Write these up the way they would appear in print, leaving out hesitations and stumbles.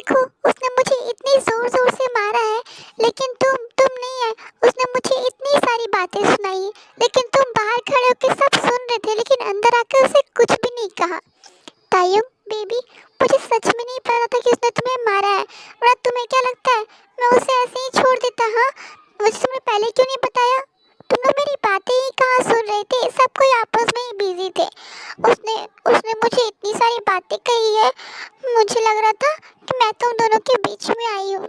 देखो उसने मुझे इतनी जोर जोर से मारा है, लेकिन तुम नहीं है। उसने मुझे इतनी सारी बातें सुनाई, लेकिन तुम बाहर खड़े होकर सब सुन रहे थे, लेकिन अंदर आकर उसे कुछ भी नहीं कहा। तायुम बेबी, मुझे सच में नहीं पता था कि उसने तुम्हें मारा है। वरना तुम्हें क्या लगता है मैं उसे ऐसे ही छोड़ देता? हाँ, मुझे तुमने पहले क्यों नहीं बताया? तुम लोग मेरी बातें ही कहाँ सुन रहे थे? सब कोई आपस में ही बिजी थे। उसने उसने मुझे इतनी सारी बातें कही है, मुझे लग रहा था कि मैं तुम दोनों के बीच में आई हूँ।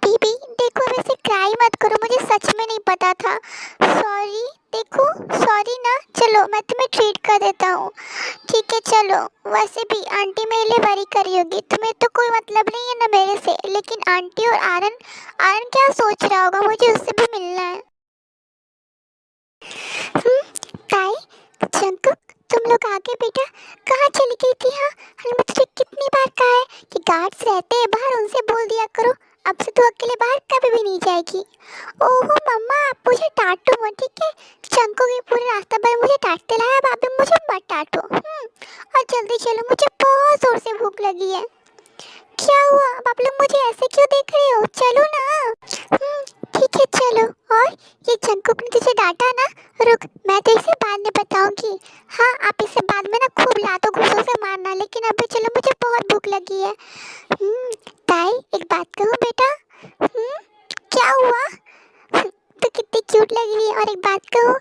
बेबी देखो, वैसे क्राई मत करो, मुझे सच में नहीं पता था। सॉरी, देखो सॉरी ना। चलो मैं तुम्हें ट्रीट कर देता हूँ। ठीक है चलो। वैसे भी आंटी मेरे लिए वरी करी होगी, तुम्हें तो कोई मतलब नहीं है ना मेरे से, लेकिन आंटी और आरन आरन क्या सोच रहा होगा, मुझे उससे भी मिलना है। ताई, जंकुक, तुम लोग आगे बेटा। कहाँ चली गई थी? हाँ, हमने तुझे कितनी बार कहा है कि गार्ड्स रहते हैं बाहर, उनसे बोल दिया करो। अब से तू अकेले बाहर कभी भी नहीं जाएगी। ओहो मम्मा, आप मुझे डांटो मत, ठीक है? जंकुक ये पूरे रास्ता भर मुझे डांटते रहा है, अब आप भी मुझे मत डांटो। और जल्दी चलो, मुझे बहुत जोर से भूख लगी है। क्या हुआ? अब आप लोग मुझे ऐसे क्यों देख रहे हो? चलो ना। ठीक है चलो। और ये जंकुक ने तुझे डांटा ना? रुक, मैं तो इसे बाद में बताऊंगी। हाँ, आप इसे बाद में ना खूब लातों घूंसों से मारना, लेकिन अभी चलो, मुझे बहुत भूख लगी है। ताई, एक बात कहूँ बेटा? क्या हुआ? तो कितनी क्यूट लग रही है। और एक बात कहूँ,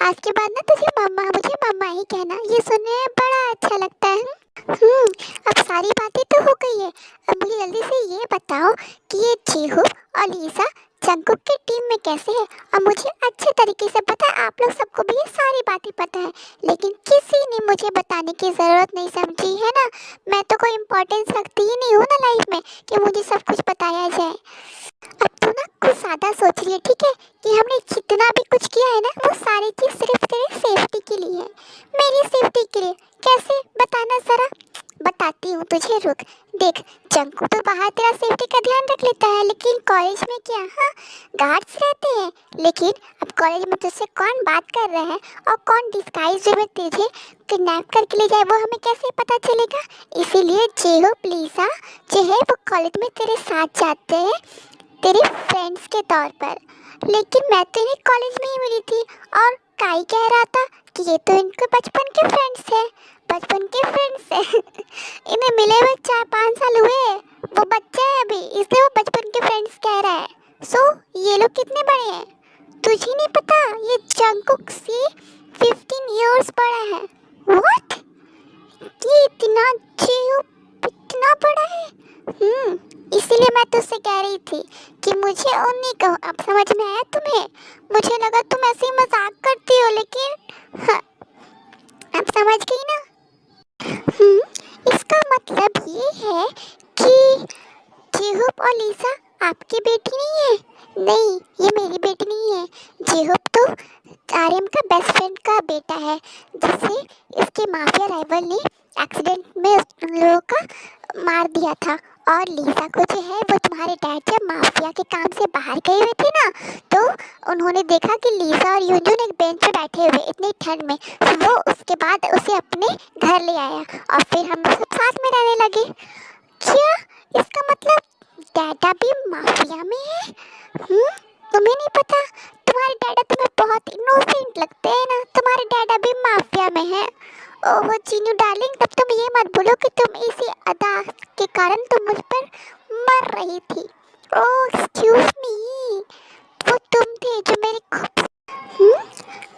आज के बाद ना तुझे मुझे मम्मा ही कहना, ये सुनने में बड़ा अच्छा लगता है। अब सारी बातें तो हो गई है। अब मुझे जल्दी से ये बताओ कि ये चीहू और लीसा जंकुक की टीम में कैसे है? और मुझे अच्छे तरीके से पता है, आप लोग सबको भी ये सारी बातें पता है, लेकिन किसी ने मुझे बताने की ज़रूरत नहीं समझी है ना। मैं तो कोई इम्पोर्टेंस रखती ही नहीं हूँ ना लाइफ में कि मुझे सब कुछ बताया जाए। अब तो ना कुछ ज़्यादा सोच रही है, ठीक है? कि हमने जितना भी कुछ किया है ना, वो सारी चीज़ सिर्फ तेरी सेफ्टी के लिए है, मेरी सेफ्टी के लिए। कैसे बताना ज़रा? बताती हूँ तुझे, रुक। देख, जंकू तो बाहर तेरा सेफ्टी का ध्यान रख लेता है, लेकिन कॉलेज में क्या? हाँ, गार्ड्स रहते हैं, लेकिन अब कॉलेज में तुझसे कौन बात कर रहा है और कौन डिस्गाइज में तुझे किडनैप करके ले जाए, वो हमें कैसे पता चलेगा? इसीलिए जेहो प्लीज़ा जो है वो कॉलेज में तेरे साथ जाते हैं, तेरे फ्रेंड्स के तौर पर। लेकिन मैं तो इन्हें कॉलेज में ही मिली थी, और काई कह रहा था कि ये तो इनके बचपन के फ्रेंड्स हैं। बचपन के फ्रेंड्स हैं इन्हें मिले हुए 4-5 साल हुए, वो बच्चे हैं अभी, इसलिए वो बचपन के फ्रेंड्स कह रहा है। सो ये लोग कितने बड़े हैं तुझे नहीं पता? ये जंकुक से 15 इयर्स बड़ा है। व्हाट? ये इतना बड़ा है? इसीलिए मैं तुझसे कह रही थी कि मुझे उन्हीं को, अब समझ में आया तुम्हें? मुझे लगा तुम ऐसे ही मजाक करती हो, लेकिन हाँ, अब समझ गई ना? इसका मतलब ये है कि जेहूप और लीसा आपकी बेटी नहीं है? नहीं, ये मेरी बेटी नहीं है। जेहूप तो आर्यन का बेस्ट फ्रेंड का बेटा है, जिसे इसके माफिया राइवल ने एक्सीडेंट में उन लोगों का मार दिया था। और लीसा को जो है, वो तुम्हारे डैड जब माफिया के काम से बाहर गए हुए थे ना, तो उन्होंने देखा कि लीसा और यूजुन एक बेंच पे बैठे हुए इतनी ठंड में, तो वो उसके बाद उसे अपने घर ले आया, और फिर हम सब साथ में रहने लगे। क्या? इसका मतलब डैडा भी माफिया में है? तुम्हें नहीं पता? तुम्हारे डैडा तुम्हें बहुत इनोसेंट लगते हैं ना, तुम्हारे डैडा भी माफिया में है। ओह चीनू डार्लिंग, तब तुम ये मत बोलो कि तुम इसी अदा के कारण तुम मुझ पर मर रही थी। ओह एक्सक्यूज मी, वो तुम थे जो मेरे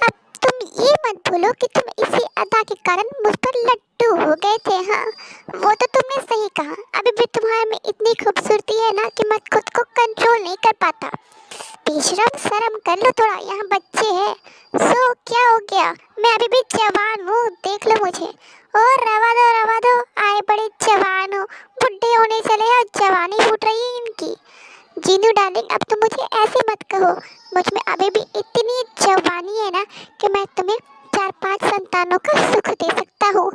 अब तुम ये मत बोलो कि तुम इसी अदा के कारण मुझ पर लट्टू हो गए थे। हाँ, वो तो तुमने सही कहा। अभी भी तुम्हारे में इतनी खूबसूरती है ना कि मैं खुद को कंट्रोल नहीं कर पाता। बेशरम, शर्म कर लो थोड़ा, यहाँ बच्चे हैं। सो क्या हो गया? मैं अभी भी जवान हूँ, देख लो मुझे। और रवा दो, आए बड़े जवान हो, बुढ़े होने चले और जवानी फूट रही है इनकी। जीनू डार्लिंग, अब तुम मुझे ऐसे मत कहो, मुझ में अभी भी इतनी जवानी है ना कि मैं तुम्हें 4-5 संतानों का सुख दे सकता हूँ।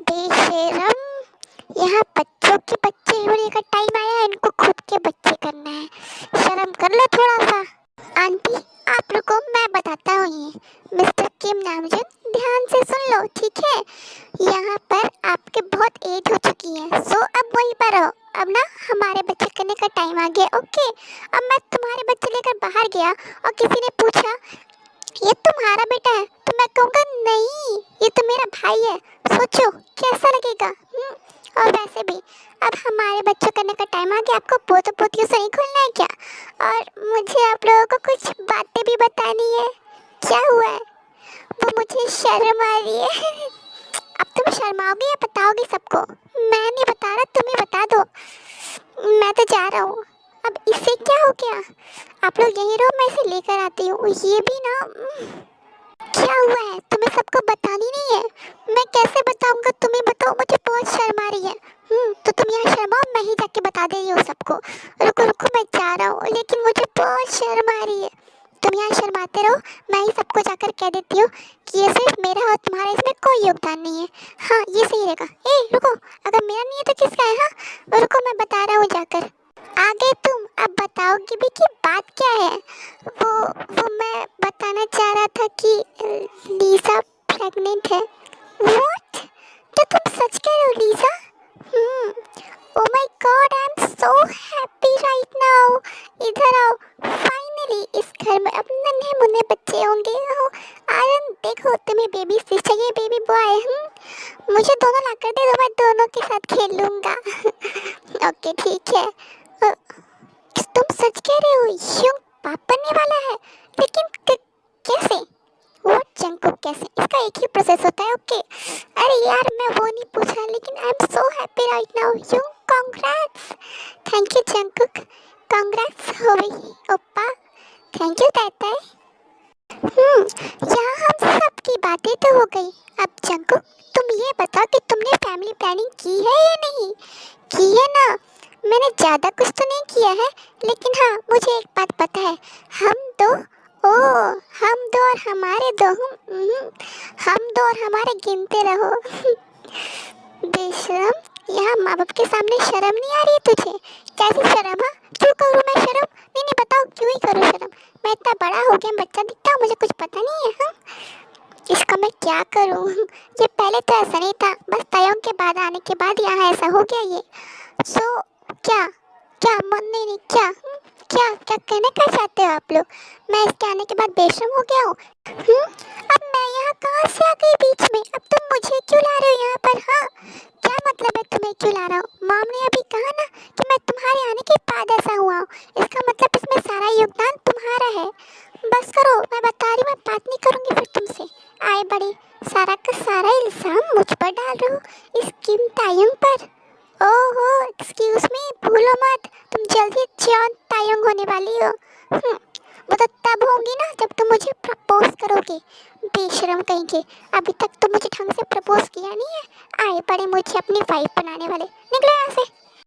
बेशरम, यहाँ बच्चों के बच्चे होने का टाइम आया, इनको खुद के बच्चे करना है। शर्म कर लो थोड़ा सा। आंटी, आप लोगों को मैं बताता हूँ, ये मिस्टर किम नामजन, ध्यान से सुन लो, ठीक है? यहाँ पर आपके बहुत एज हो चुकी है, सो तो अब वहीं पर रहो। अब ना हमारे बच्चे करने का टाइम आ गया। ओके, अब मैं तुम्हारे बच्चे लेकर बाहर गया और किसी ने पूछा ये तुम्हारा बेटा है, तो मैं कहूँगा नहीं ये तो मेरा भाई है। सोचो कैसा लगेगा। और वैसे भी अब हमारे बच्चों करने का टाइम आ गया। आपको पोतों पोतियों से नहीं खोलना है क्या? और मुझे आप लोगों को कुछ बातें भी बतानी है। क्या हुआ है? वो मुझे शर्म आ रही है। अब तुम शर्माओगे या बताओगे सबको? मैं नहीं बता रहा, तुम ही बता दो। मैं तो जा रहा हूँ। अब इससे क्या हो गया? आप लोग यहीं रहो, मैं इसे लेकर आती हूँ। ये भी ना क्या हुआ है? तुम्हें सबको बतानी नहीं है? मैं कैसे बताऊंगा? तुम ही बताओ, मुझे बहुत शर्म आ रही है। तो तुम यहाँ शर्माओ, मैं ही जाके बता दे रही हूँ सबको। रुको रुको, मैं जा रहा हूँ, लेकिन मुझे बहुत शर्म आ रही है। तुम यहाँ शर्माते रहो, मैं ही सबको जाकर कह देती हूँ कि ये सिर्फ मेरा और तुम्हारा इसमें कोई योगदान नहीं है। हाँ, ये सही रहेगा। ए रुको, अगर मेरा नहीं है तो किसका है? हाँ रुको, मैं बता रहा हूँ जाकर। आगे तुम अब बताओगी भी कि बात क्या है? वो मैं बताना चाह रहा था कि लीसा प्रेग्नेंट है। व्हाट? तो तुम सच कह रहे हो Lisa? Oh my God, I am so happy right now. इधर आओ, फाइनली इस घर में अब नन्हे मुन्ने बच्चे होंगे। आयन देखो, तुम्हें बेबी फिश चाहिए, बेबी बॉय? मुझे दोनों ला कर दे दो, मैं दोनों के साथ खेल लूँगा। ओके ठीक है। तुम सच कह रहे हो? यूं पाप बनने वाला है? लेकिन कैसे? वो जंकुक कैसे? इसका एक ही प्रोसेस होता है। ओके, अरे यार मैं वो नहीं पूछा, लेकिन I am so happy right now. यूं congrats. Thank you Jungkook, congrats हो गई ओप्पा। थैंक यू ताता। यहाँ हम सब की बातें तो हो गई। अब जंकुक तुम ये बताओ कि तुमने फैमिली प्लानिंग की है या नहीं? की है ना? मैंने ज़्यादा कुछ तो नहीं किया है, लेकिन हाँ मुझे एक बात पता है। हम दो, ओ हम दो और हमारे दो, हम दो और हमारे गिनते रहो। बेशरम, यहाँ माँ बाप के सामने शर्म नहीं आ रही है तुझे? कैसी शर्म? हाँ क्यों करूँ मैं शर्म? नहीं नहीं बताओ, क्यों ही करूँ शर्म? मैं इतना बड़ा हो गया, बच्चा दिखता हूँ, मुझे कुछ पता नहीं है। हाँ इसका मैं क्या करूँ? ये पहले तो ऐसा नहीं था, बस तयों के बाद आने के बाद यहाँ ऐसा हो गया ये। सो क्या क्या मन नहीं क्या? क्या क्या कहना क्या चाहते हो आप लोग? मैं इसके आने के बाद बेशर्म हो गया हूँ? अब मैं यहाँ कहाँ से आ गई बीच में? अब तुम मुझे क्यों ला रहे हो यहाँ पर? हाँ क्या मतलब है तुम्हें क्यों ला रहा हूँ? मॉम ने अभी कहा ना कि मैं तुम्हारे आने के बाद ऐसा हुआ हूँ, इसका मतलब इसमें सारा योगदान तुम्हारा है। बस करो, मैं बता रही हूँ, मैं बात नहीं करूँगी फिर तुमसे। आए बड़ी, सारा का सारा इल्ज़ाम मुझ पर डाल रहे हो, इस किम तायंग पर। ओहो एक्सक्यूज मी, भूलो मत तुम जल्दी चौन तायंग होने वाली हो। वो तो तब होंगी ना जब तुम मुझे प्रपोज करोगे। बेशरम कहीं के, अभी तक तो मुझे ढंग से प्रपोज किया नहीं है। आए बड़े मुझे अपनी वाइफ बनाने वाले, निकलो यहाँ से।